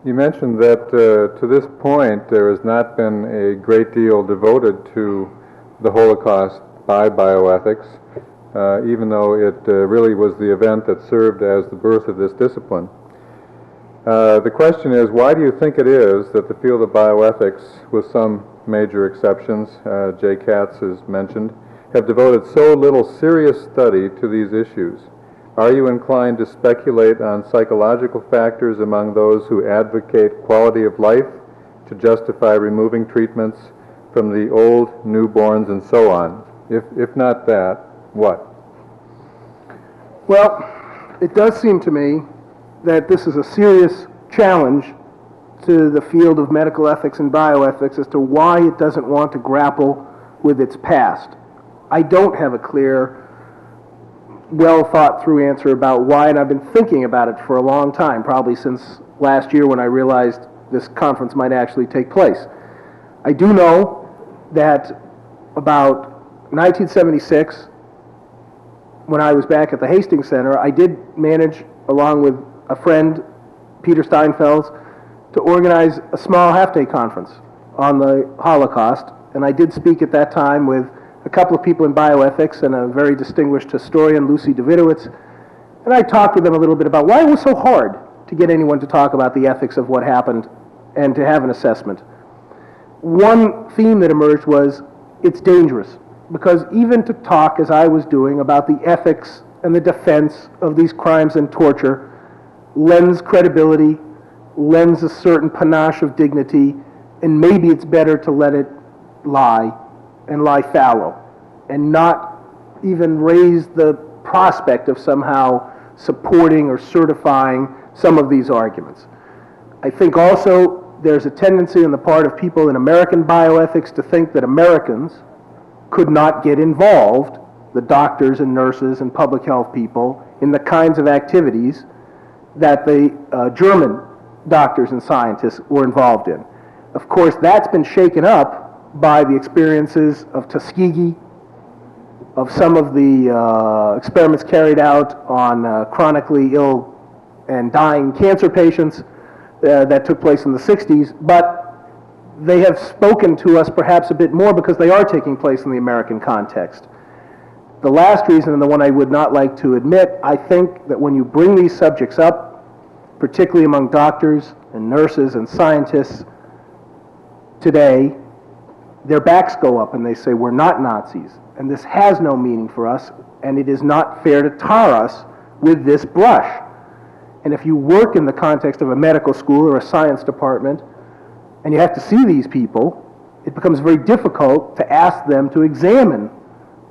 You mentioned that to this point there has not been a great deal devoted to the Holocaust by bioethics, even though it really was the event that served as the birth of this discipline. The question is, why do you think it is that the field of bioethics, with some major exceptions, J. Katz has mentioned, have devoted so little serious study to these issues? Are you inclined to speculate on psychological factors among those who advocate quality of life to justify removing treatments from the old, newborns, and so on? If not that, what? Well, it does seem to me that this is a serious challenge to the field of medical ethics and bioethics as to why it doesn't want to grapple with its past. I don't have a clear, well-thought-through answer about why, and I've been thinking about it for a long time, probably since last year when I realized this conference might actually take place. I do know that about 1976, when I was back at the Hastings Center, I did manage, along with a friend, Peter Steinfels, to organize a small half-day conference on the Holocaust, and I did speak at that time with a couple of people in bioethics and a very distinguished historian, Lucy Davidowitz, and I talked with them a little bit about why it was so hard to get anyone to talk about the ethics of what happened and to have an assessment. One theme that emerged was it's dangerous, because even to talk, as I was doing, about the ethics and the defense of these crimes and torture lends credibility, lends a certain panache of dignity, and maybe it's better to let it lie and lie fallow and not even raise the prospect of somehow supporting or certifying some of these arguments. I think also there's a tendency on the part of people in American bioethics to think that Americans could not get involved, the doctors and nurses and public health people, in the kinds of activities that the German doctors and scientists were involved in. Of course, that's been shaken up by the experiences of Tuskegee, of some of the experiments carried out on chronically ill and dying cancer patients that took place in the 60s, but they have spoken to us perhaps a bit more because they are taking place in the American context. The last reason, and the one I would not like to admit, I think that when you bring these subjects up, particularly among doctors and nurses and scientists today, their backs go up and they say, we're not Nazis, and this has no meaning for us, and it is not fair to tar us with this brush. And if you work in the context of a medical school or a science department, and you have to see these people, it becomes very difficult to ask them to examine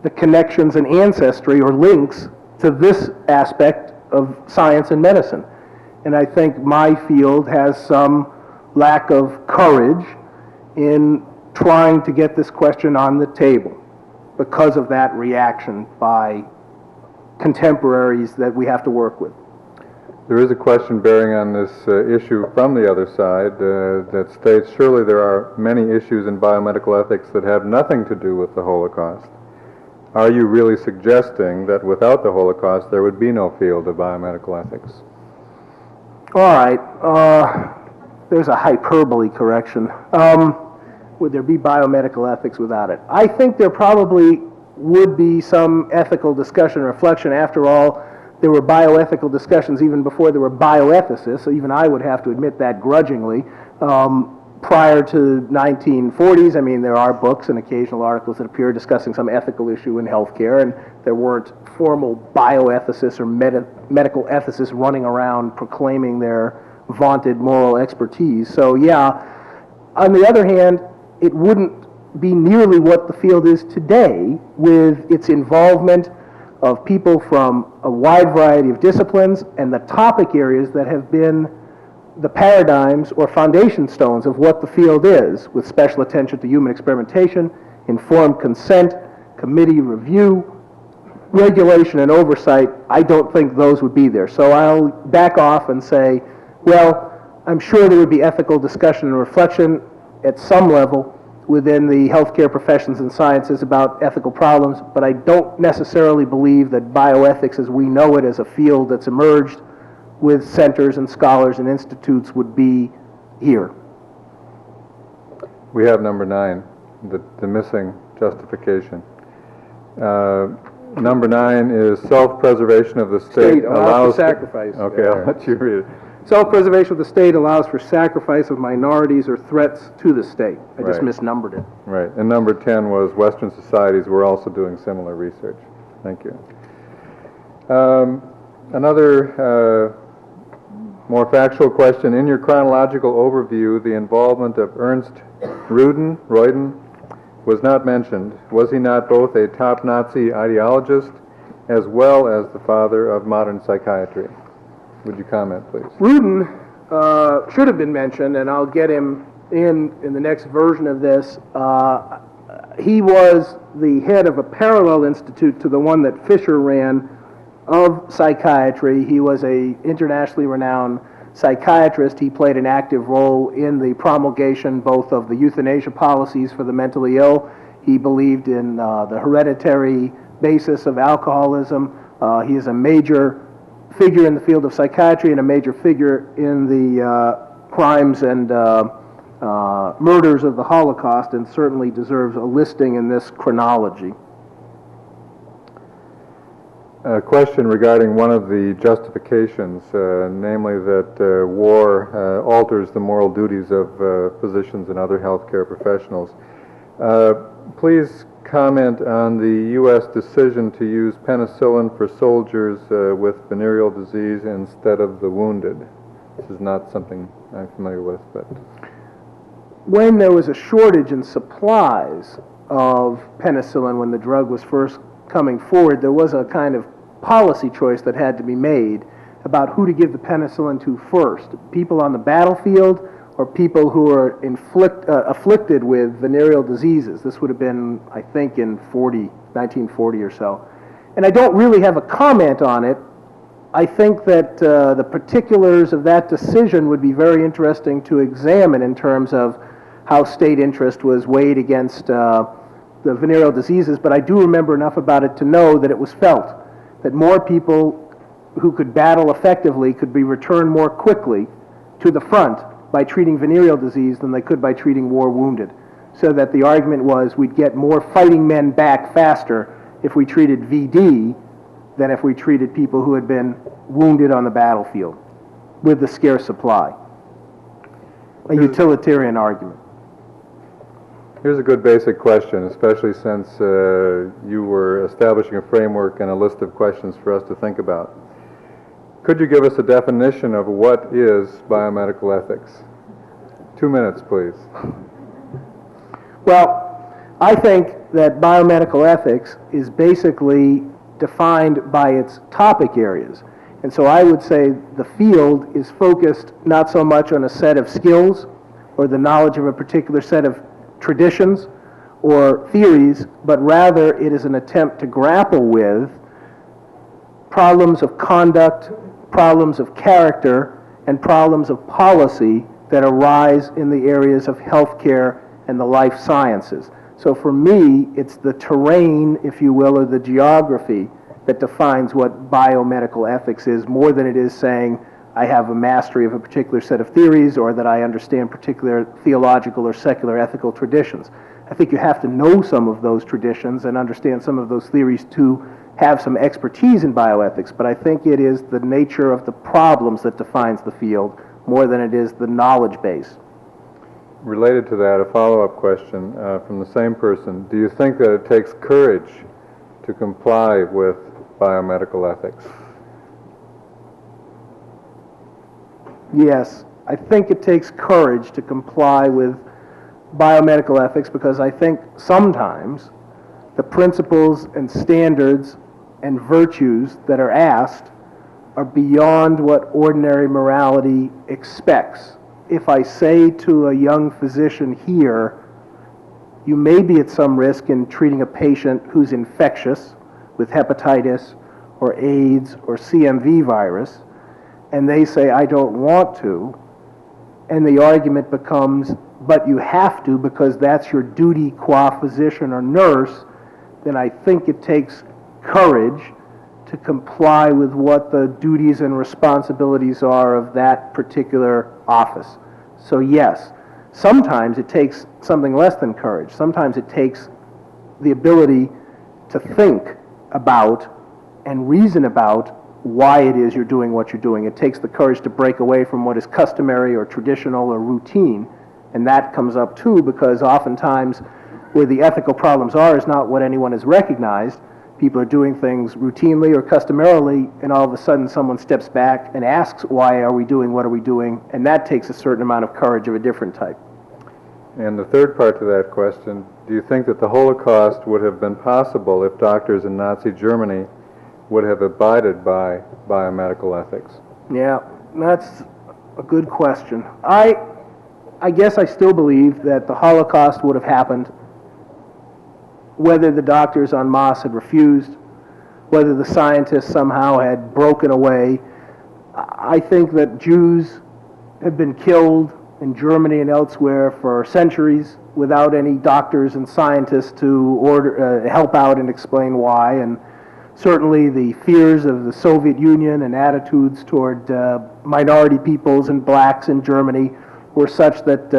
the connections and ancestry or links to this aspect of science and medicine. And I think my field has some lack of courage in trying to get this question on the table because of that reaction by contemporaries that we have to work with. There is a question bearing on this issue from the other side that states, surely there are many issues in biomedical ethics that have nothing to do with the Holocaust. Are you really suggesting that without the Holocaust there would be no field of biomedical ethics? All right, there's a hyperbole correction. Would there be biomedical ethics without it? I think there probably would be some ethical discussion and reflection. After all, there were bioethical discussions even before there were bioethicists, so even I would have to admit that grudgingly. Prior to 1940s, I mean, there are books and occasional articles that appear discussing some ethical issue in healthcare, and there weren't formal bioethicists or medical ethicists running around proclaiming their vaunted moral expertise. So yeah, on the other hand, it wouldn't be nearly what the field is today with its involvement of people from a wide variety of disciplines and the topic areas that have been the paradigms or foundation stones of what the field is, with special attention to human experimentation, informed consent, committee review, regulation, and oversight. I don't think those would be there. So I'll back off and say, well, I'm sure there would be ethical discussion and reflection at some level within the healthcare professions and sciences about ethical problems, but I don't necessarily believe that bioethics as we know it as a field that's emerged with centers and scholars and institutes would be here. We have number 9, the missing justification. Number 9 is self-preservation of the state allows for sacrifice. Okay, I'll let you read it. Self-preservation of the state allows for sacrifice of minorities or threats to the state. I just Right. misnumbered it. Right, and number 10 was Western societies were also doing similar research. Thank you. Another more factual question. In your chronological overview, the involvement of Ernst Royden was not mentioned. Was he not both a top Nazi ideologist as well as the father of modern psychiatry? Would you comment, please? Rudin should have been mentioned, and I'll get him in the next version of this. He was the head of a parallel institute to the one that Fisher ran of psychiatry. He was a internationally renowned psychiatrist. He played an active role in the promulgation both of the euthanasia policies for the mentally ill. He believed in the hereditary basis of alcoholism. He is a major figure in the field of psychiatry and a major figure in the crimes and murders of the Holocaust, and certainly deserves a listing in this chronology. A question regarding one of the justifications, namely that war alters the moral duties of physicians and other healthcare professionals. Please comment on the U.S. decision to use penicillin for soldiers with venereal disease instead of the wounded. This is not something I'm familiar with, but... When there was a shortage in supplies of penicillin when the drug was first coming forward, there was a kind of policy choice that had to be made about who to give the penicillin to first. People on the battlefield or people who are afflicted with venereal diseases. This would have been, I think, in 1940 or so. And I don't really have a comment on it. I think that the particulars of that decision would be very interesting to examine in terms of how state interest was weighed against the venereal diseases, but I do remember enough about it to know that it was felt that more people who could battle effectively could be returned more quickly to the front by treating venereal disease than they could by treating war wounded. So that the argument was we'd get more fighting men back faster if we treated VD than if we treated people who had been wounded on the battlefield with the scarce supply. A utilitarian argument. Here's a good basic question, especially since you were establishing a framework and a list of questions for us to think about. Could you give us a definition of what is biomedical ethics? 2 minutes, please. Well, I think that biomedical ethics is basically defined by its topic areas. And so I would say the field is focused not so much on a set of skills or the knowledge of a particular set of traditions or theories, but rather it is an attempt to grapple with problems of conduct, problems of character, and problems of policy that arise in the areas of healthcare and the life sciences. So for me, it's the terrain, if you will, or the geography that defines what biomedical ethics is, more than it is saying I have a mastery of a particular set of theories or that I understand particular theological or secular ethical traditions. I think you have to know some of those traditions and understand some of those theories to have some expertise in bioethics, but I think it is the nature of the problems that defines the field more than it is the knowledge base. Related to that, a follow-up question from the same person. Do you think that it takes courage to comply with biomedical ethics? Yes, I think it takes courage to comply with biomedical ethics because I think sometimes the principles and standards and virtues that are asked are beyond what ordinary morality expects. If I say to a young physician here, you may be at some risk in treating a patient who's infectious with hepatitis or AIDS or CMV virus, and they say, I don't want to, and the argument becomes, but you have to because that's your duty qua physician or nurse, then I think it takes courage to comply with what the duties and responsibilities are of that particular office. So yes, sometimes it takes something less than courage. Sometimes it takes the ability to think about and reason about why it is you're doing what you're doing. It takes the courage to break away from what is customary or traditional or routine, and that comes up too because oftentimes where the ethical problems are is not what anyone has recognized. People are doing things routinely or customarily, and all of a sudden someone steps back and asks, why are we doing what are we doing? And that takes a certain amount of courage of a different type. And the third part to that question, do you think that the Holocaust would have been possible if doctors in Nazi Germany would have abided by biomedical ethics? Yeah, that's a good question. I guess I still believe that the Holocaust would have happened whether the doctors en masse had refused, whether the scientists somehow had broken away. I think that Jews have been killed in Germany and elsewhere for centuries without any doctors and scientists to help out and explain why, and certainly the fears of the Soviet Union and attitudes toward minority peoples and blacks in Germany were such that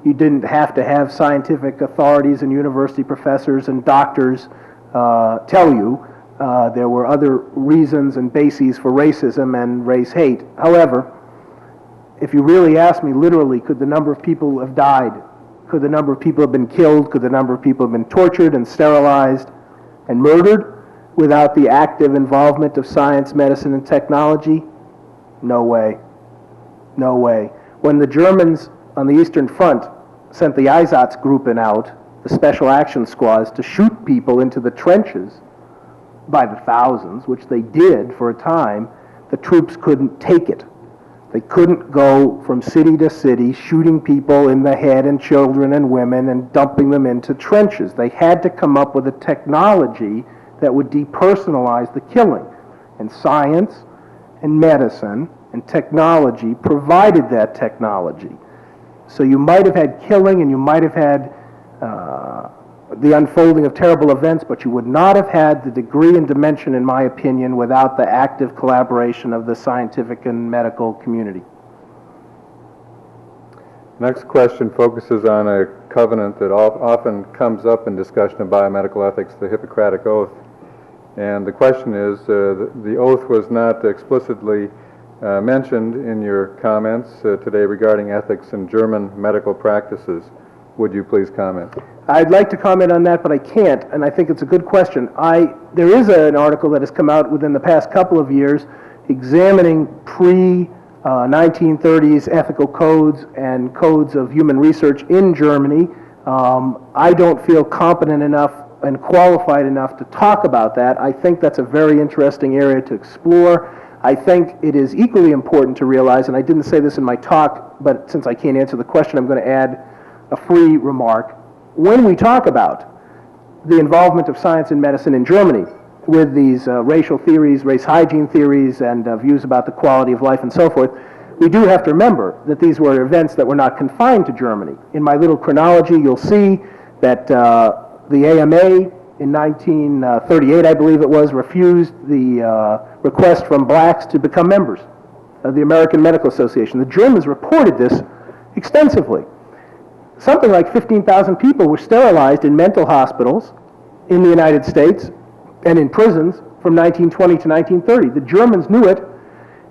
you didn't have to have scientific authorities and university professors and doctors tell you. There were other reasons and bases for racism and race hate. However, if you really ask me literally, could the number of people have died? Could the number of people have been killed? Could the number of people have been tortured and sterilized and murdered without the active involvement of science, medicine, and technology? No way. No way. When the Germans on the Eastern Front sent the Einsatzgruppen out, the special action squads, to shoot people into the trenches by the thousands, which they did for a time, the troops couldn't take it. They couldn't go from city to city shooting people in the head and children and women and dumping them into trenches. They had to come up with a technology that would depersonalize the killing. And science and medicine and technology provided that technology. So you might have had killing and you might have had the unfolding of terrible events, but you would not have had the degree and dimension, in my opinion, without the active collaboration of the scientific and medical community. Next question focuses on a covenant that often comes up in discussion of biomedical ethics, the Hippocratic Oath. And the question is, the oath was not explicitly mentioned in your comments today regarding ethics in German medical practices. Would you please comment? I'd like to comment on that, but I can't, and I think it's a good question. There is an article that has come out within the past couple of years examining pre-1930s ethical codes and codes of human research in Germany. I don't feel competent enough and qualified enough to talk about that. I think that's a very interesting area to explore. I think it is equally important to realize, and I didn't say this in my talk, but since I can't answer the question, I'm going to add a free remark. When we talk about the involvement of science and medicine in Germany with these racial theories, race hygiene theories, and views about the quality of life and so forth, we do have to remember that these were events that were not confined to Germany. In my little chronology, you'll see that the AMA in 1938, I believe it was, refused the request from blacks to become members of the American Medical Association. The Germans reported this extensively. Something like 15,000 people were sterilized in mental hospitals in the United States and in prisons from 1920 to 1930. The Germans knew it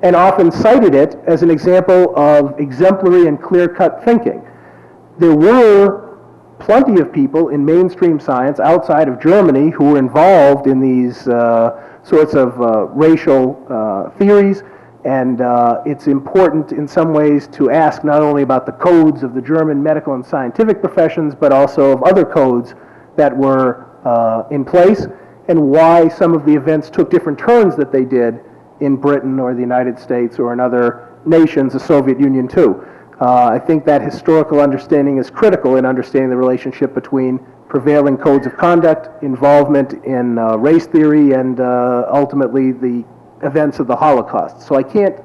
and often cited it as an example of exemplary and clear-cut thinking. There were plenty of people in mainstream science outside of Germany who were involved in these sorts of racial theories, and it's important in some ways to ask not only about the codes of the German medical and scientific professions, but also of other codes that were in place, and why some of the events took different turns that they did in Britain or the United States or in other nations, the Soviet Union too. I think that historical understanding is critical in understanding the relationship between prevailing codes of conduct, involvement in race theory, and ultimately the events of the Holocaust. So I can't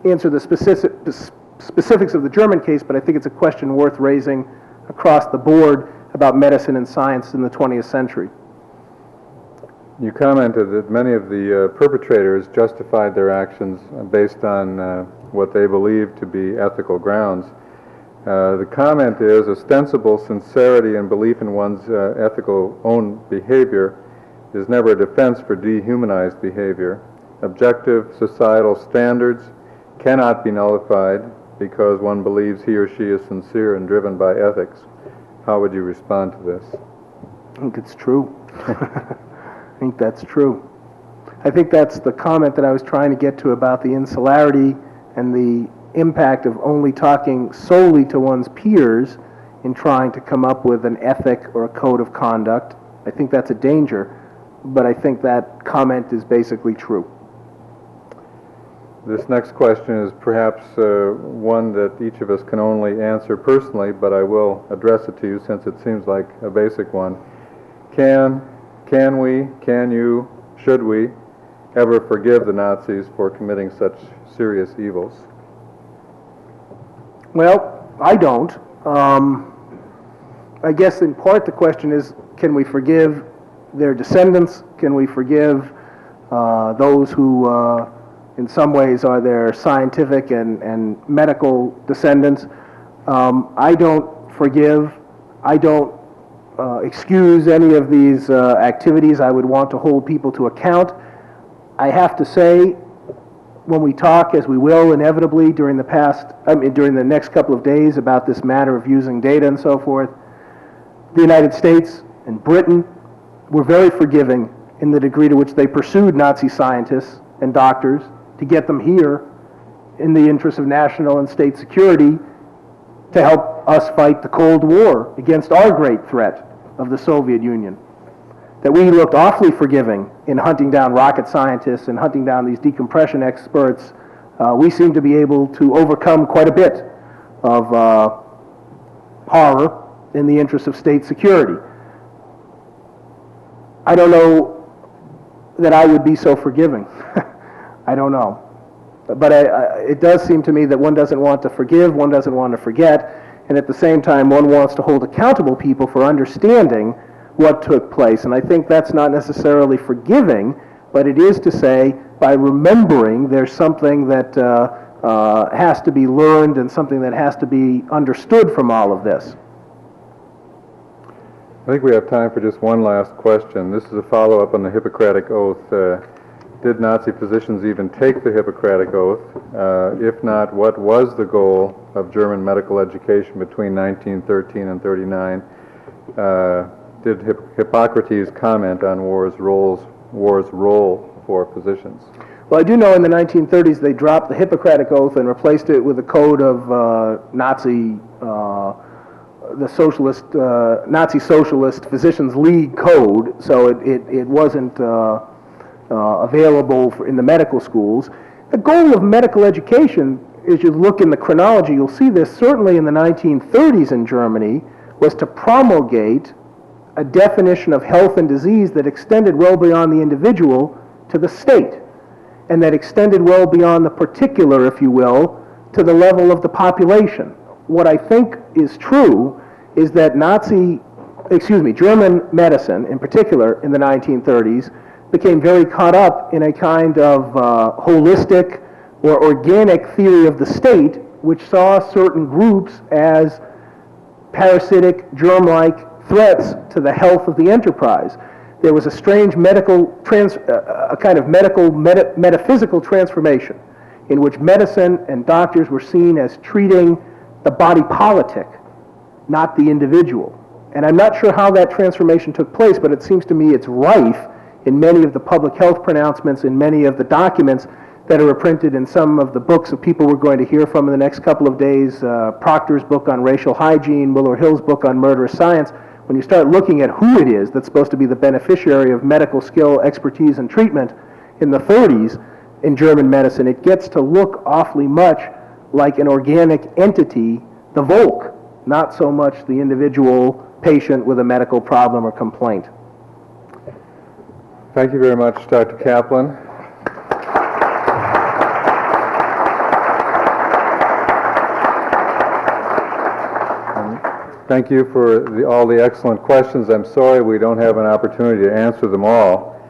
answer the specifics of the German case, but I think it's a question worth raising across the board about medicine and science in the 20th century. You commented that many of the perpetrators justified their actions based on what they believed to be ethical grounds. The comment is, ostensible sincerity and belief in one's ethical own behavior is never a defense for dehumanized behavior. Objective societal standards cannot be nullified because one believes he or she is sincere and driven by ethics. How would you respond to this? I think it's true. I think that's true. I think that's the comment that I was trying to get to about the insularity and the impact of only talking solely to one's peers in trying to come up with an ethic or a code of conduct. I think that's a danger, but I think that comment is basically true. This next question is perhaps one that each of us can only answer personally, but I will address it to you since it seems like a basic one. Can we, can you, should we ever forgive the Nazis for committing such serious evils? Well, I don't. I guess in part the question is, can we forgive their descendants? Can we forgive those who in some ways are their scientific and medical descendants? I don't forgive. I don't excuse any of these activities. I would want to hold people to account. I have to say, when we talk, as we will inevitably during the next couple of days about this matter of using data and so forth, the United States and Britain were very forgiving in the degree to which they pursued Nazi scientists and doctors to get them here in the interest of national and state security to help us fight the Cold War against our great threat of the Soviet Union. That we looked awfully forgiving in hunting down rocket scientists and hunting down these decompression experts. We seem to be able to overcome quite a bit of horror in the interest of state security. I don't know that I would be so forgiving. I don't know. But it does seem to me that one doesn't want to forgive, one doesn't want to forget, and at the same time one wants to hold accountable people for understanding what took place. And I think that's not necessarily forgiving, but it is to say, by remembering there's something that has to be learned and something that has to be understood from all of this. I think we have time for just one last question. This is a follow-up on the Hippocratic Oath. Did Nazi physicians even take the Hippocratic Oath? If not, what was the goal of German medical education between 1913 and 39? Did Hippocrates comment on war's role for physicians? Well, I do know in the 1930s they dropped the Hippocratic Oath and replaced it with a code of Nazi Socialist Physicians League Code, so it wasn't available in the medical schools. The goal of medical education, as you look in the chronology, you'll see this certainly in the 1930s in Germany, was to promulgate a definition of health and disease that extended well beyond the individual to the state, and that extended well beyond the particular, if you will, to the level of the population. What I think is true is that German medicine, in particular in the 1930s, became very caught up in a kind of holistic or organic theory of the state, which saw certain groups as parasitic, germ-like threats to the health of the enterprise. There was a strange metaphysical transformation in which medicine and doctors were seen as treating the body politic, not the individual. And I'm not sure how that transformation took place, but it seems to me it's rife in many of the public health pronouncements, in many of the documents that are printed in some of the books of people we're going to hear from in the next couple of days, Proctor's book on racial hygiene, Willow Hill's book on murderous science. When you start looking at who it is that's supposed to be the beneficiary of medical skill, expertise, and treatment in the 30s in German medicine, it gets to look awfully much like an organic entity, the Volk, not so much the individual patient with a medical problem or complaint. Thank you very much, Dr. Kaplan. Thank you for all the excellent questions. I'm sorry we don't have an opportunity to answer them all.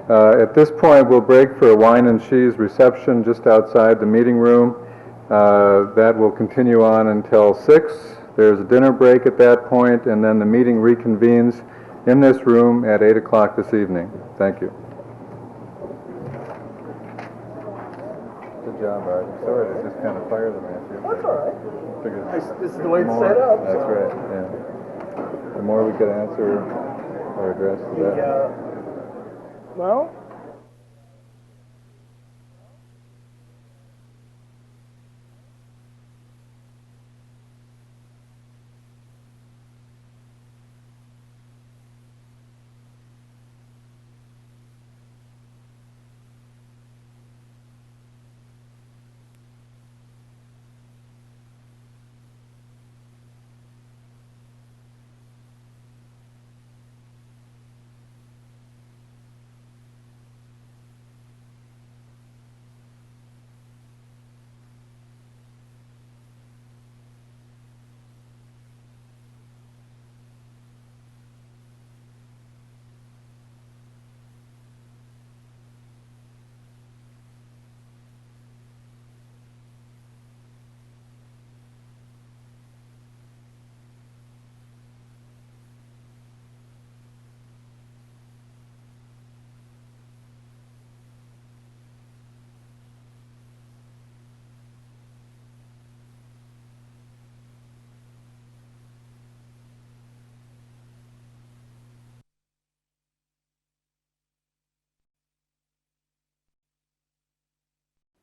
At this point, we'll break for a wine and cheese reception just outside the meeting room. That will continue on until 6. There's a dinner break at that point, and then the meeting reconvenes in this room at 8 o'clock this evening. Thank you. Good job, Art. Sorry to just kind of fire them at you. That's all right. This is the way it's More, set up. that's so. right, yeah. The more we could answer or address the better. Well,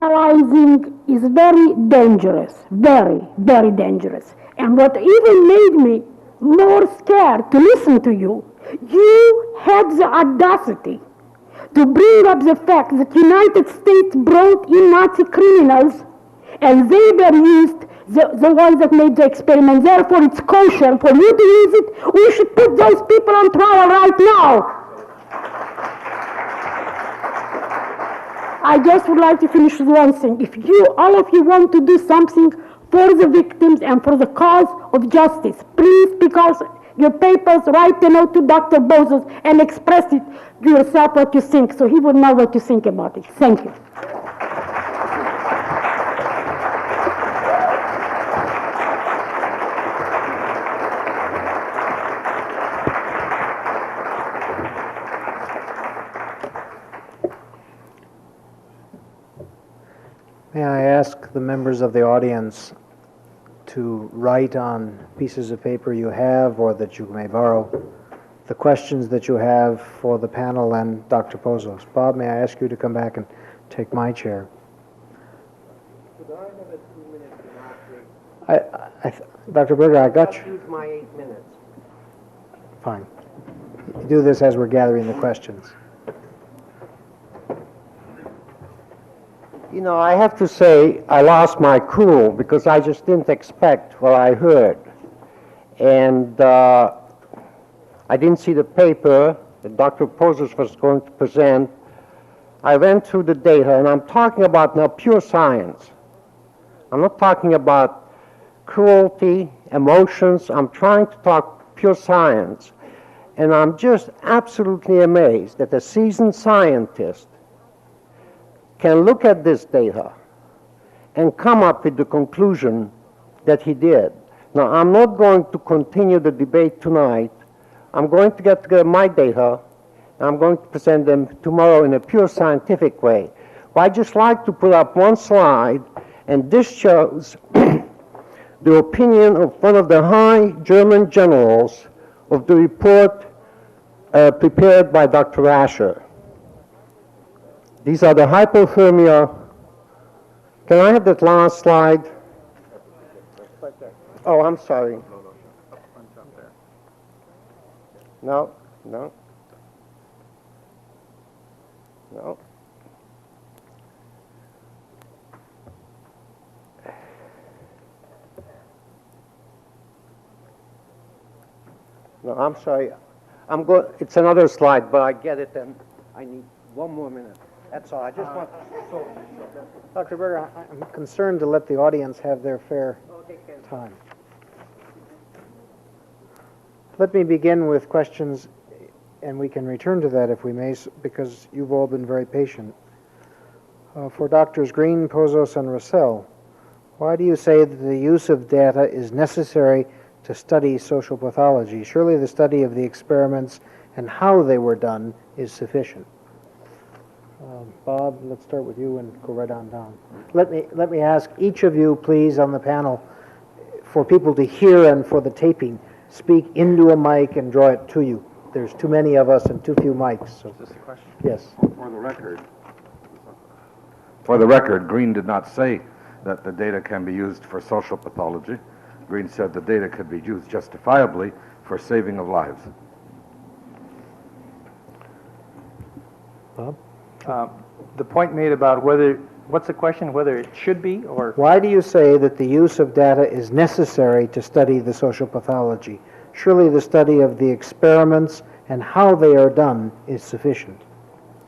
Analyzing is very dangerous, very, very dangerous. And what even made me more scared to listen to you, you had the audacity to bring up the fact that United States brought in Nazi criminals and they were used, the ones that made the experiment. Therefore, it's kosher for you to use it. We should put those people on trial right now. I just would like to finish with one thing. If you, all of you, want to do something for the victims and for the cause of justice, please, because your papers, write a note to Dr. Bozos and express it to yourself what you think, so he would know what you think about it. Thank you. May I ask the members of the audience to write on pieces of paper you have or that you may borrow the questions that you have for the panel and Dr. Pozos. Bob, may I ask you to come back and take my chair? Could I have a 2-minute remark? Dr. Berger, I got you. Use my 8 minutes. Fine. You do this as we're gathering the questions. You know, I have to say I lost my cool because I just didn't expect what I heard. And I didn't see the paper that Dr. Pozos was going to present. I went through the data, and I'm talking about now pure science. I'm not talking about cruelty, emotions. I'm trying to talk pure science. And I'm just absolutely amazed that a seasoned scientist can look at this data and come up with the conclusion that he did. Now, I'm not going to continue the debate tonight. I'm going to get together my data, and I'm going to present them tomorrow in a pure scientific way. But I'd just like to put up one slide, and this shows the opinion of one of the high German generals of the report prepared by Dr. Asher. These are the hypothermia. Can I have that last slide? Oh, I'm sorry. No, no. No. No, I'm sorry. It's another slide, but I get it, and I need 1 more minute. That's all. I just want. Dr. Berger, I'm concerned to let the audience have their fair time. Let me begin with questions, and we can return to that if we may, because you've all been very patient. For Doctors Green, Pozos, and Russell, Why do you say that the use of data is necessary to study social pathology? Surely the study of the experiments and how they were done is sufficient. Bob, let's start with you and go right on down. Let me ask each of you, please, on the panel, for people to hear and for the taping, speak into a mic and draw it to you. There's too many of us and too few mics. So. Is this a question? Yes. For the record, Green did not say that the data can be used for social pathology. Green said the data could be used justifiably for saving of lives. Bob? The point made about what's the question, whether it should be or... Why do you say that the use of data is necessary to study the social pathology? Surely the study of the experiments and how they are done is sufficient.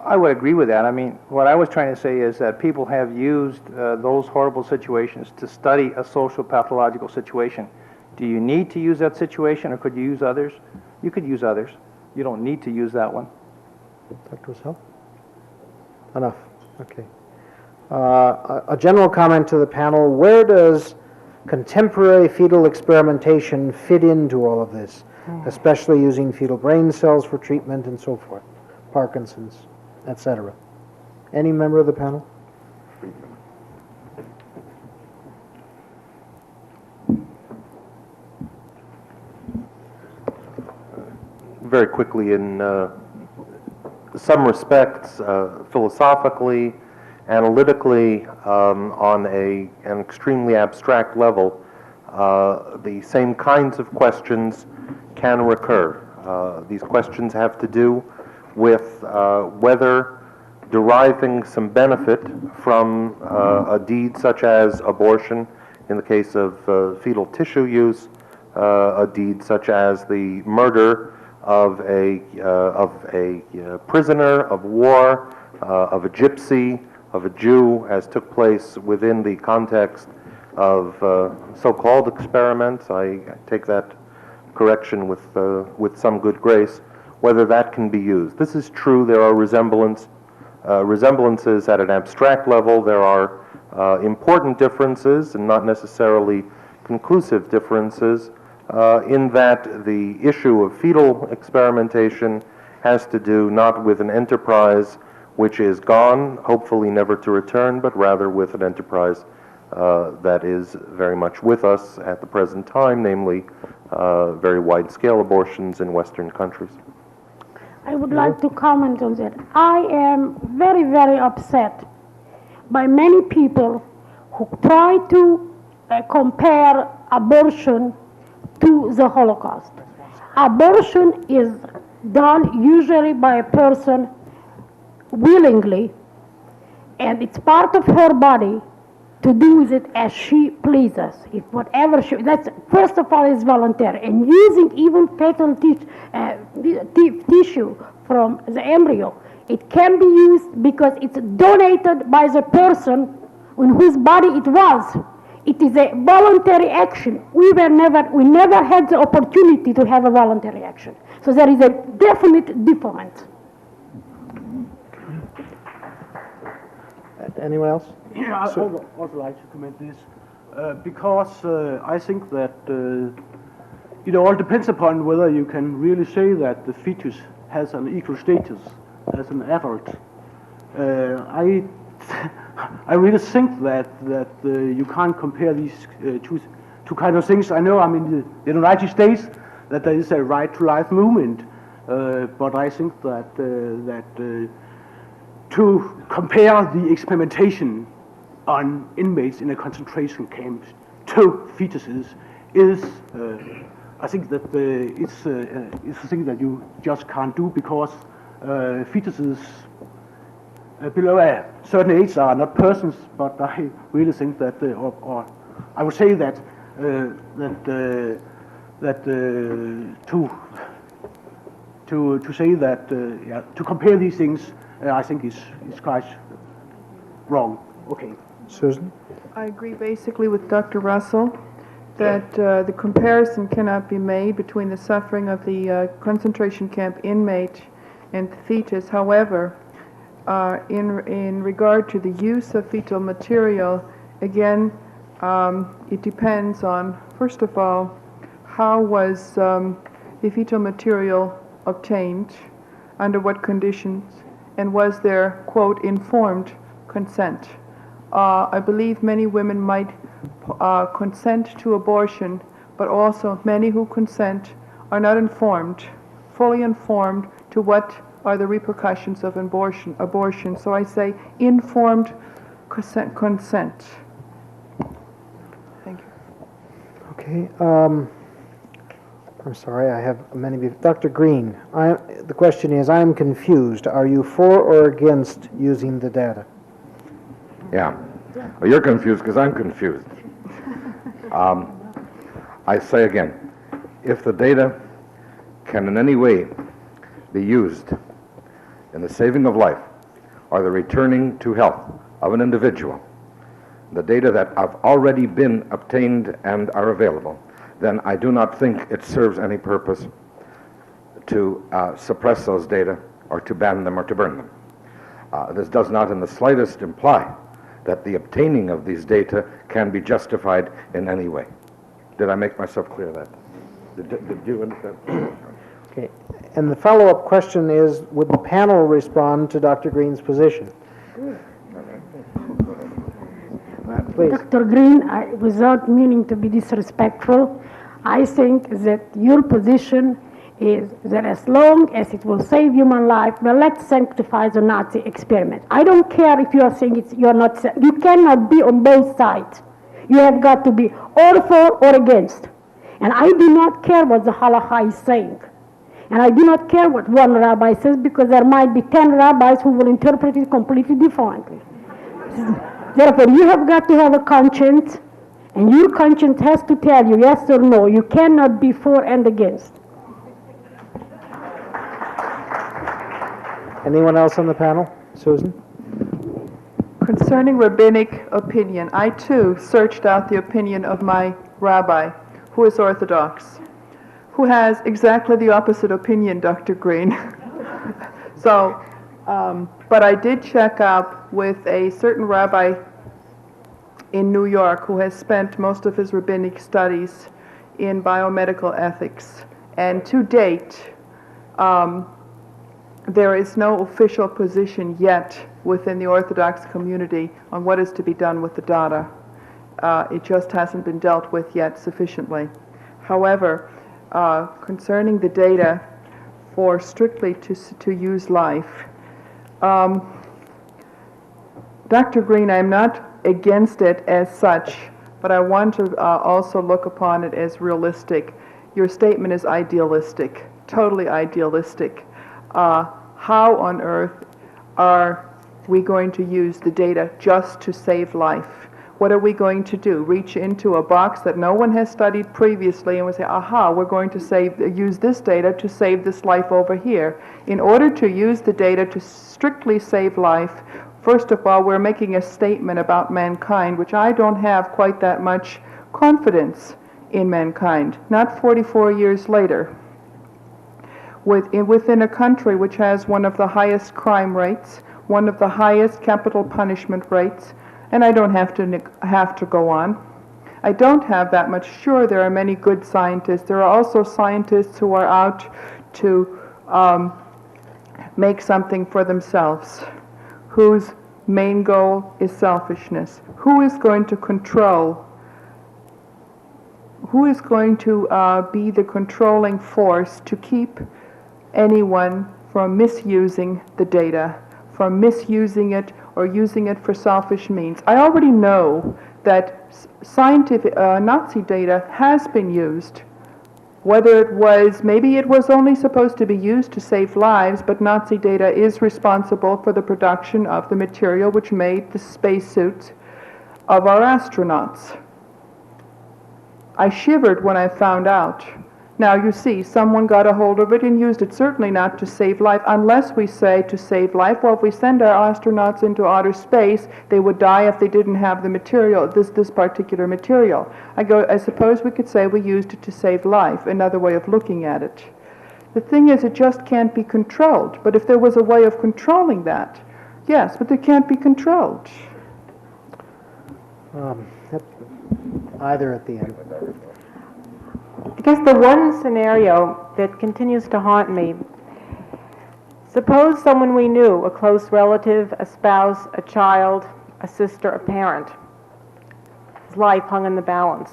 I would agree with that. I mean, what I was trying to say is that people have used those horrible situations to study a social pathological situation. Do you need to use that situation, or could you use others? You could use others. You don't need to use that one. Dr. Russell? Enough. Okay. A general comment to the panel. Where does contemporary fetal experimentation fit into all of this, especially using fetal brain cells for treatment and so forth, Parkinson's, etc.? Any member of the panel? Very quickly, in some respects, philosophically, analytically, on an extremely abstract level, the same kinds of questions can recur. These questions have to do with whether deriving some benefit from a deed such as abortion, in the case of fetal tissue use, a deed such as the murder of a prisoner of war, of a gypsy, of a Jew, as took place within the context of so-called experiments. I take that correction with some good grace. Whether that can be used. This is true. There are resemblances at an abstract level. There are important differences and not necessarily conclusive differences in that the issue of fetal experimentation has to do not with an enterprise which is gone, hopefully never to return, but rather with an enterprise that is very much with us at the present time, namely very wide-scale abortions in Western countries. I would like to comment on that. I am very, very upset by many people who try to compare abortion to the Holocaust. Abortion is done usually by a person willingly, and it's part of her body to do with it as she pleases. If whatever she, that's first of all is voluntary, and using even fetal tissue from the embryo, it can be used because it's donated by the person in whose body it was. It is a voluntary action. We never had the opportunity to have a voluntary action. So there is a definite difference. Anyone else? Yeah, I would also like to comment this, because I think that it all depends upon whether you can really say that the fetus has an equal status as an adult. I really think that you can't compare these two kind of things. I know, I mean, in the United States that there is a right to life movement, but I think that to compare the experimentation on inmates in a concentration camp to fetuses is, I think that it's a thing that you just can't do, because fetuses below a certain age are not persons. But I really think that, or I would say that to say that to compare these things, I think is quite wrong. Okay. Susan? I agree basically with Dr. Russell that the comparison cannot be made between the suffering of the concentration camp inmate and the fetus. However, in regard to the use of fetal material, again, It depends on, first of all, how was the fetal material obtained, under what conditions, and was there, quote, informed consent. I believe many women might consent to abortion, but also many who consent are not informed, fully informed to what are the repercussions of abortion. So I say informed consent. Thank you. Okay. I'm sorry, I have many. Dr. Green, the question is, I am confused. Are you for or against using the data? Yeah. Well, you're confused because I'm confused. I say again, if the data can in any way be used in the saving of life or the returning to health of an individual, the data that have already been obtained and are available, then I do not think it serves any purpose to suppress those data or to ban them or to burn them. This does not in the slightest imply that the obtaining of these data can be justified in any way. Did I make myself clear that? Did you understand? Okay. And the follow-up question is, would the panel respond to Dr. Green's position? Please. Dr. Green, without meaning to be disrespectful, I think that your position is that as long as it will save human life, well, let's sanctify the Nazi experiment. I don't care if you are saying you're not, you cannot be on both sides. You have got to be or for or against. And I do not care what the halakha is saying. And I do not care what one rabbi says, because there might be 10 rabbis who will interpret it completely differently. Therefore, you have got to have a conscience, and your conscience has to tell you yes or no. You cannot be for and against. Anyone else on the panel? Susan? Concerning rabbinic opinion, I too searched out the opinion of my rabbi, who is Orthodox, who has exactly the opposite opinion, Dr. Green. So, but I did check up with a certain rabbi in New York who has spent most of his rabbinic studies in biomedical ethics. And to date, there is no official position yet within the Orthodox community on what is to be done with the data. It just hasn't been dealt with yet sufficiently. However, concerning the data for strictly to use life, Dr. Green, I'm not against it as such, but I want to also look upon it as realistic. Your statement is idealistic, totally idealistic. How on earth are we going to use the data just to save life? What are we going to do? Reach into a box that no one has studied previously and we say, aha, we're going to use this data to save this life over here. In order to use the data to strictly save life, first of all, we're making a statement about mankind, which I don't have quite that much confidence in mankind, not 44 years later. Within a country which has one of the highest crime rates, one of the highest capital punishment rates, and I don't have to go on. I don't have that much. Sure, there are many good scientists. There are also scientists who are out to make something for themselves, whose main goal is selfishness. Who is going to control? Who is going to be the controlling force to keep anyone from misusing the data, from misusing it or using it for selfish means? I already know that scientific Nazi data has been used. Whether it was, maybe it was only supposed to be used to save lives, but Nazi data is responsible for the production of the material which made the spacesuits of our astronauts. I shivered when I found out. Now you see, someone got a hold of it and used it, certainly not to save life, unless we say to save life, well, if we send our astronauts into outer space, they would die if they didn't have the material, this particular material. I suppose we could say we used it to save life, another way of looking at it. The thing is, it just can't be controlled. But if there was a way of controlling that, yes, but it can't be controlled. either at the end. I guess the one scenario that continues to haunt me, suppose someone we knew, a close relative, a spouse, a child, a sister, a parent, his life hung in the balance.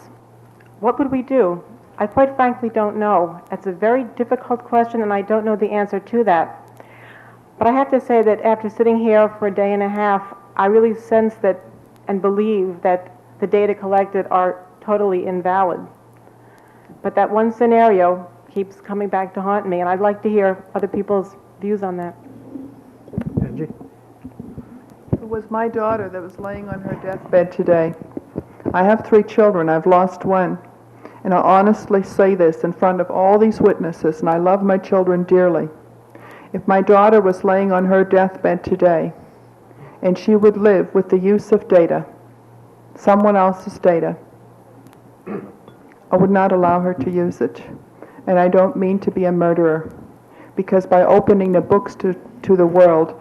What would we do? I quite frankly don't know. It's a very difficult question, and I don't know the answer to that. But I have to say that after sitting here for a day and a half, I really sense that and believe that the data collected are totally invalid. But that one scenario keeps coming back to haunt me, and I'd like to hear other people's views on that. Angie? It was my daughter that was laying on her deathbed today. I have 3 children. I've lost one. And I'll honestly say this in front of all these witnesses, and I love my children dearly. If my daughter was laying on her deathbed today, and she would live with the use of data, someone else's data, I would not allow her to use it. And I don't mean to be a murderer, because by opening the books to the world,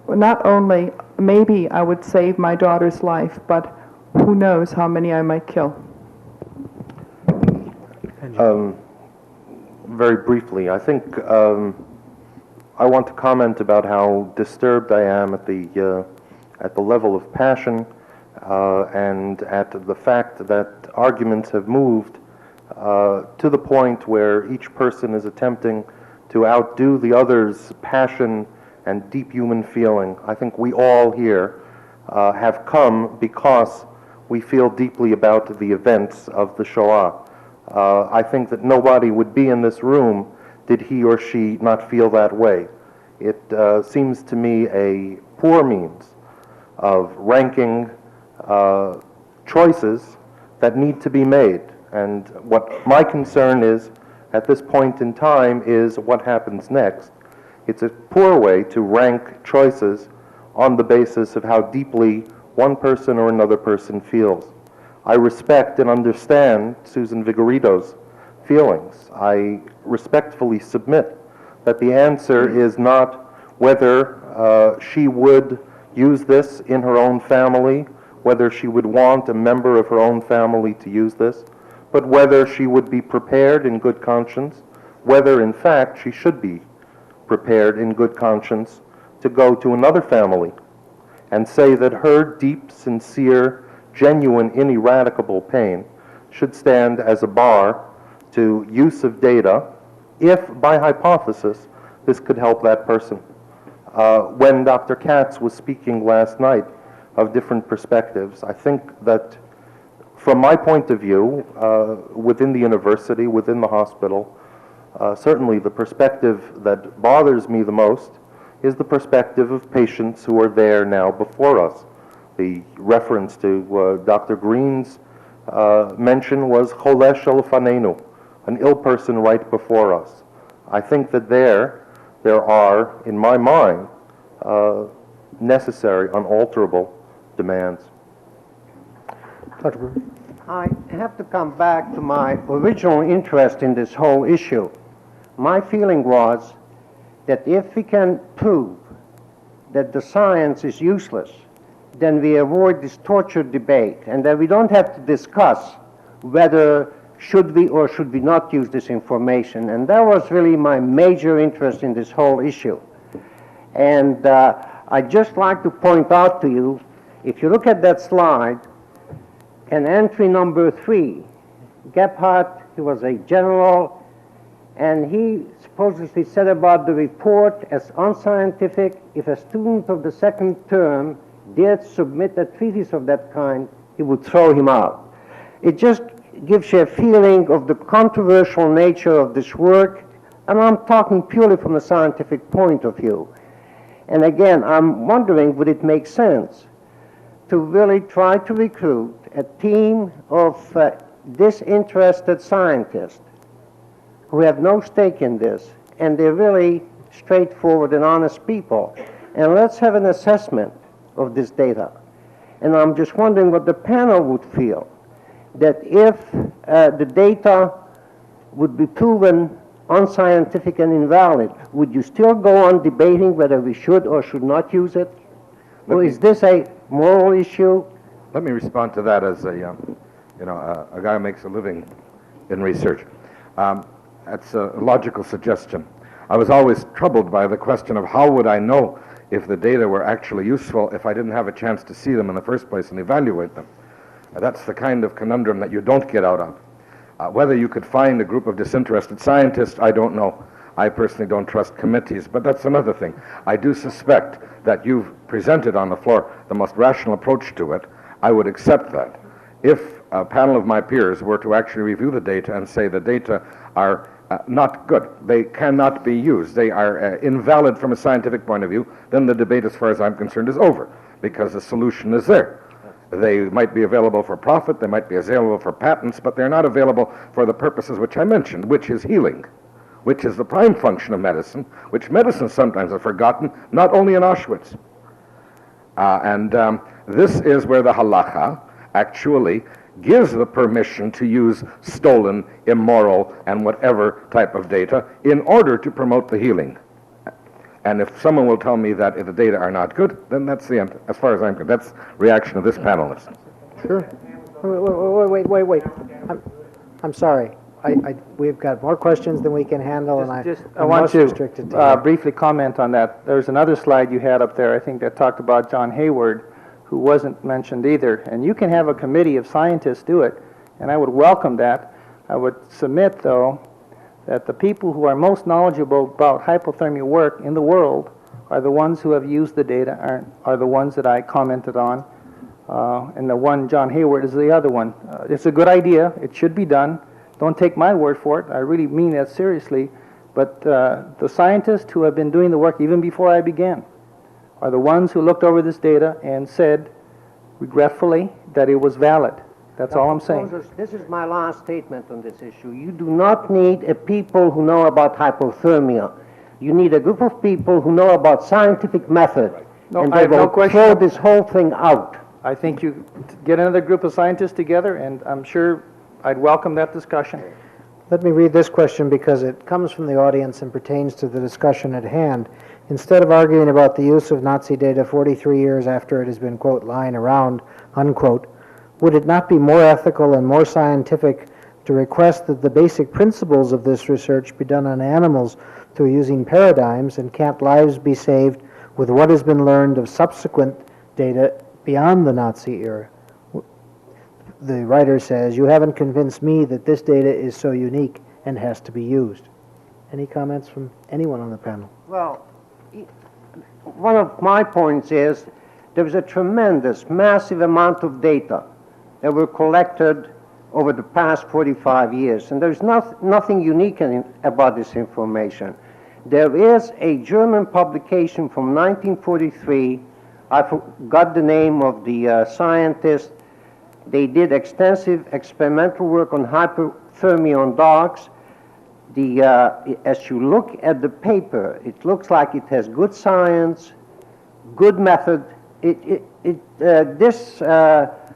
not only maybe I would save my daughter's life, but who knows how many I might kill. Very briefly, I think I want to comment about how disturbed I am at the level of passion and at the fact that arguments have moved to the point where each person is attempting to outdo the other's passion and deep human feeling. I think we all here have come because we feel deeply about the events of the Shoah. I think that nobody would be in this room did he or she not feel that way. It seems to me a poor means of ranking choices that need to be made. And what my concern is at this point in time is what happens next. It's a poor way to rank choices on the basis of how deeply one person or another person feels. I respect and understand Susan Vigorito's feelings. I respectfully submit that the answer is not whether she would use this in her own family, whether she would want a member of her own family to use this, but whether she would be prepared in good conscience, whether in fact she should be prepared in good conscience to go to another family and say that her deep, sincere, genuine, ineradicable pain should stand as a bar to use of data if, by hypothesis, this could help that person. When Dr. Katz was speaking last night of different perspectives, I think that from my point of view, within the university, within the hospital, certainly the perspective that bothers me the most is the perspective of patients who are there now before us. The reference to Dr. Green's mention was Choleh shel fanenu, an ill person right before us. I think that there are, in my mind, necessary, unalterable demands. I have to come back to my original interest in this whole issue. My feeling was that if we can prove that the science is useless, then we avoid this tortured debate, and that we don't have to discuss whether should we or should we not use this information. And that was really my major interest in this whole issue. And I'd just like to point out to you, if you look at that slide, and entry number 3, Gebhardt, he was a general, and he supposedly said about the report as unscientific. If a student of the second term dared submit a treatise of that kind, he would throw him out. It just gives you a feeling of the controversial nature of this work, and I'm talking purely from a scientific point of view. And again, I'm wondering, would it make sense to really try to recruit a team of disinterested scientists who have no stake in this, and they're really straightforward and honest people, and let's have an assessment of this data. And I'm just wondering what the panel would feel, that if the data would be proven unscientific and invalid, would you still go on debating whether we should or should not use it? Or is this a moral issue? Let me respond to that as a guy makes a living in research. That's a logical suggestion. I was always troubled by the question of how would I know if the data were actually useful if I didn't have a chance to see them in the first place and evaluate them. That's the kind of conundrum that you don't get out of. Whether you could find a group of disinterested scientists, I don't know. I personally don't trust committees, but that's another thing. I do suspect that you've presented on the floor the most rational approach to it. I would accept that. If a panel of my peers were to actually review the data and say the data are not good, they cannot be used, they are invalid from a scientific point of view, then the debate, as far as I'm concerned, is over, because the solution is there. They might be available for profit, they might be available for patents, but they're not available for the purposes which I mentioned, which is healing, which is the prime function of medicine, which medicine sometimes has forgotten, not only in Auschwitz. This is where the halacha actually gives the permission to use stolen, immoral, and whatever type of data in order to promote the healing. And if someone will tell me that if the data are not good, then that's the end, as far as I'm concerned. That's reaction of this panelist. Sure. Wait. I'm sorry. We've got more questions than we can handle, and I want to briefly comment on that. There's another slide you had up there, I think, that talked about John Hayward, who wasn't mentioned either. And you can have a committee of scientists do it, and I would welcome that. I would submit, though, that the people who are most knowledgeable about hypothermia work in the world are the ones who have used the data, are the ones that I commented on. And the one, John Hayward, is the other one. It's a good idea. It should be done. Don't take my word for it. I really mean that seriously. But the scientists who have been doing the work even before I began are the ones who looked over this data and said, regretfully, that it was valid. That's all I'm saying. This is my last statement on this issue. You do not need a people who know about hypothermia. You need a group of people who know about scientific method. No, and I they have no will question. throw this whole thing out. I think you get another group of scientists together, and I'm sure I'd welcome that discussion. Let me read this question because it comes from the audience and pertains to the discussion at hand. Instead of arguing about the use of Nazi data 43 years after it has been, quote, lying around, unquote, would it not be more ethical and more scientific to request that the basic principles of this research be done on animals through using paradigms, and can't lives be saved with what has been learned of subsequent data beyond the Nazi era? The writer says, you haven't convinced me that this data is so unique and has to be used. Any comments from anyone on the panel? Well, one of my points is there was a tremendous, massive amount of data that were collected over the past 45 years, and there's nothing unique about this information. There is a German publication from 1943. I forgot the name of the scientist. They did extensive experimental work on hypothermia on dogs. As you look at the paper, it looks like it has good science, good method. This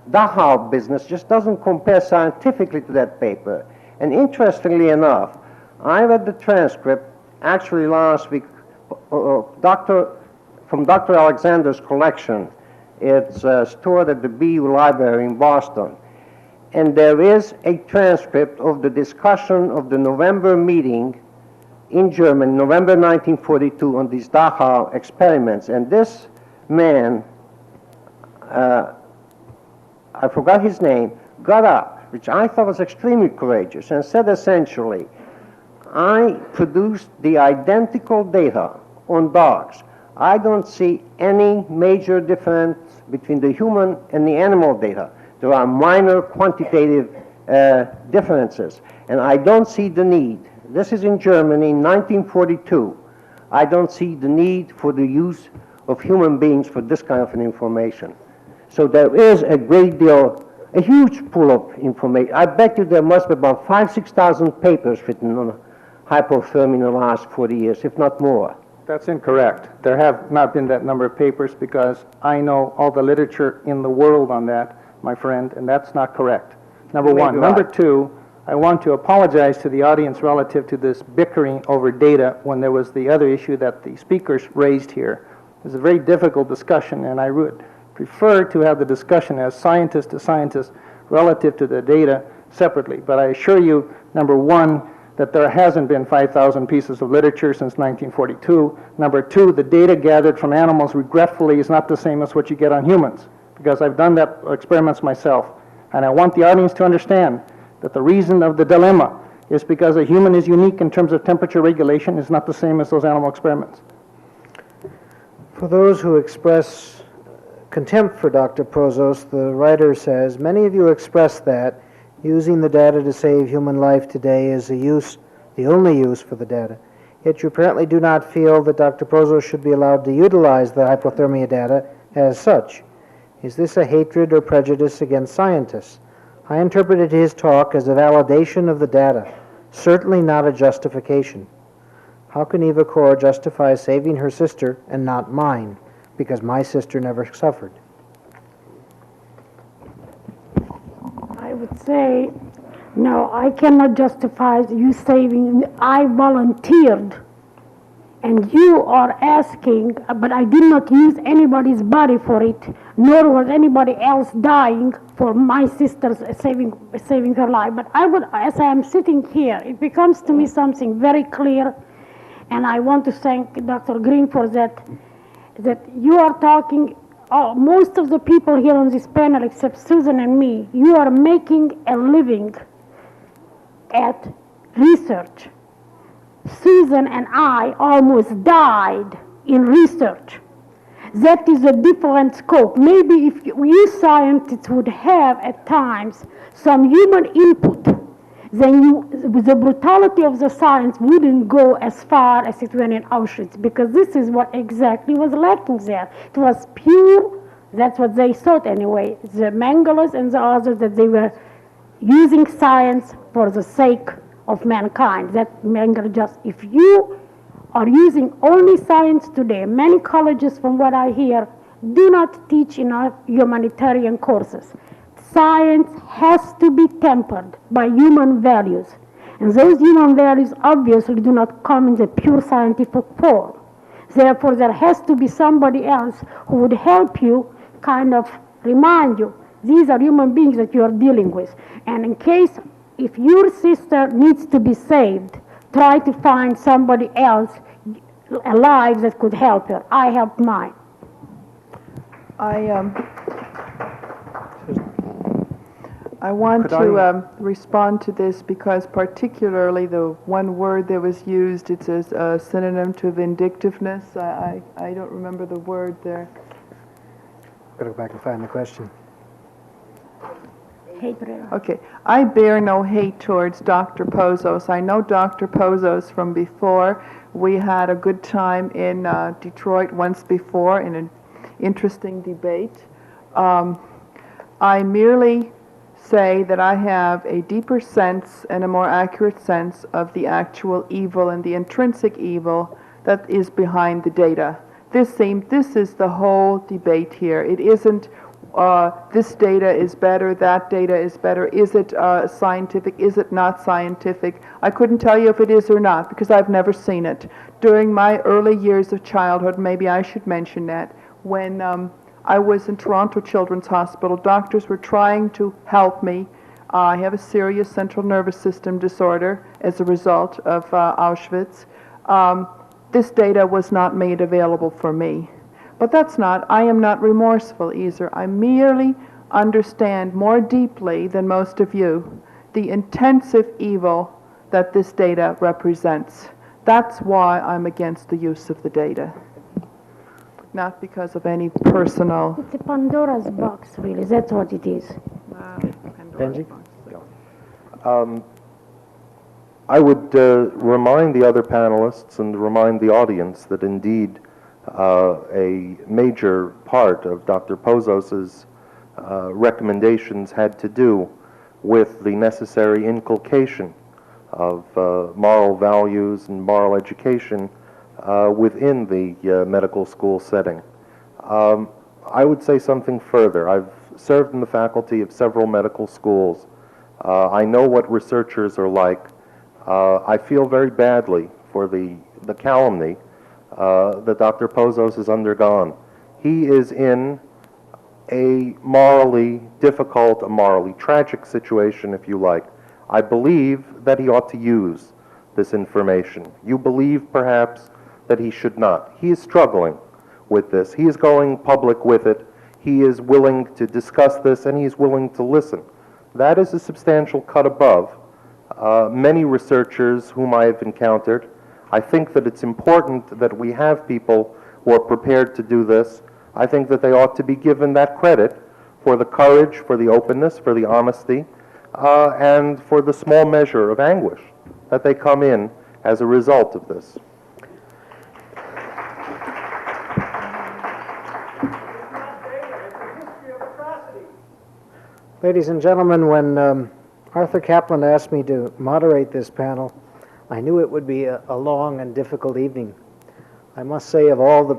Dachau business just doesn't compare scientifically to that paper. And interestingly enough, I read the transcript actually last week from Dr. Alexander's collection. It's stored at the BU Library in Boston. And there is a transcript of the discussion of the November meeting in Germany, November 1942, on these Dachau experiments. And this man, I forgot his name, got up, which I thought was extremely courageous, and said essentially, I produced the identical data on dogs. I don't see any major difference between the human and the animal data. There are minor quantitative differences, and I don't see the need. This is in Germany in 1942. I don't see the need for the use of human beings for this kind of an information. So there is a great deal, a huge pool of information. I bet you there must be about 6,000 papers written on hypothermia in the last 40 years, if not more. That's incorrect. There have not been that number of papers because I know all the literature in the world on that, my friend, and that's not correct. Number one. Number two, I want to apologize to the audience relative to this bickering over data when there was the other issue that the speakers raised here. It was a very difficult discussion, and I would prefer to have the discussion as scientist to scientist relative to the data separately. But I assure you, number one, that there hasn't been 5,000 pieces of literature since 1942. Number two, the data gathered from animals, regretfully, is not the same as what you get on humans, because I've done that experiments myself. And I want the audience to understand that the reason of the dilemma is because a human is unique in terms of temperature regulation is not the same as those animal experiments. For those who express contempt for Dr. Pozos, the writer says, many of you express that using the data to save human life today is the only use for the data. Yet you apparently do not feel that Dr. Pozos should be allowed to utilize the hypothermia data as such. Is this a hatred or prejudice against scientists? I interpreted his talk as a validation of the data, certainly not a justification. How can Eva Kor justify saving her sister and not mine, because my sister never suffered? I would say, no, I cannot justify you saving. I volunteered, and you are asking, but I did not use anybody's body for it, nor was anybody else dying for my sister's saving her life. But I would, as I am sitting here, it becomes to me something very clear, and I want to thank Dr. Green for that, that you are talking, most of the people here on this panel, except Susan and me, you are making a living at research. Susan and I almost died in research. That is a different scope. Maybe if you scientists would have at times some human input, then the brutality of the science wouldn't go as far as it went in Auschwitz, because this is what exactly was lacking there. It was pure, that's what they thought anyway, the Mengeles and the others, that they were using science for the sake of mankind. That Mengele just, if you are using only science today, many colleges, from what I hear, do not teach enough humanitarian courses. Science has to be tempered by human values. And those human values obviously do not come in the pure scientific form. Therefore, there has to be somebody else who would help you, kind of remind you, these are human beings that you are dealing with. And in case, if your sister needs to be saved, try to find somebody else alive that could help her. I helped mine. I want to respond to this because particularly the one word that was used, it's a synonym to vindictiveness. I don't remember the word there. Gotta go back and find the question. Hatred. Okay. I bear no hate towards Dr. Pozos. I know Dr. Pozos from before. We had a good time in Detroit once before in an interesting debate. I merely say that I have a deeper sense and a more accurate sense of the actual evil and the intrinsic evil that is behind the data. This is the whole debate here. It isn't this data is better, that data is better, is it scientific, is it not scientific? I couldn't tell you if it is or not because I've never seen it. During my early years of childhood, maybe I should mention that, when I was in Toronto Children's Hospital, doctors were trying to help me. I have a serious central nervous system disorder as a result of Auschwitz. This data was not made available for me. But I am not remorseful either. I merely understand more deeply than most of you the intensive evil that this data represents. That's why I'm against the use of the data. Not because of any personal... It's a Pandora's box, really. That's what it is. Benji? I would remind the other panelists and remind the audience that indeed a major part of Dr. Pozos's recommendations had to do with the necessary inculcation of moral values and moral education within the medical school setting. I would say something further. I've served in the faculty of several medical schools. I know what researchers are like. I feel very badly for the calumny that Dr. Pozos has undergone. He is in a morally difficult, a morally tragic situation, if you like, I believe that he ought to use this information. You believe, perhaps, that he should not. He is struggling with this. He is going public with it. He is willing to discuss this, and he is willing to listen. That is a substantial cut above many researchers whom I have encountered. I think that it's important that we have people who are prepared to do this. I think that they ought to be given that credit for the courage, for the openness, for the honesty, and for the small measure of anguish that they come in as a result of this. Ladies and gentlemen, when Arthur Kaplan asked me to moderate this panel, I knew it would be a long and difficult evening. I must say, of all the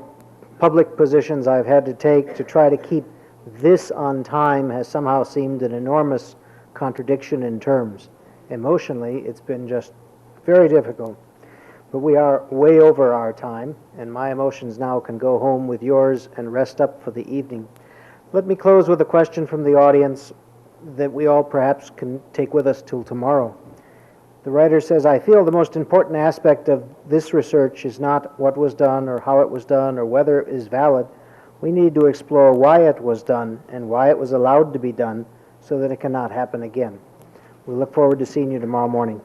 public positions I've had to take, to try to keep this on time has somehow seemed an enormous contradiction in terms. Emotionally, it's been just very difficult. But we are way over our time, and my emotions now can go home with yours and rest up for the evening. Let me close with a question from the audience that we all perhaps can take with us till tomorrow. The writer says, I feel the most important aspect of this research is not what was done or how it was done or whether it is valid. We need to explore why it was done and why it was allowed to be done so that it cannot happen again. We look forward to seeing you tomorrow morning.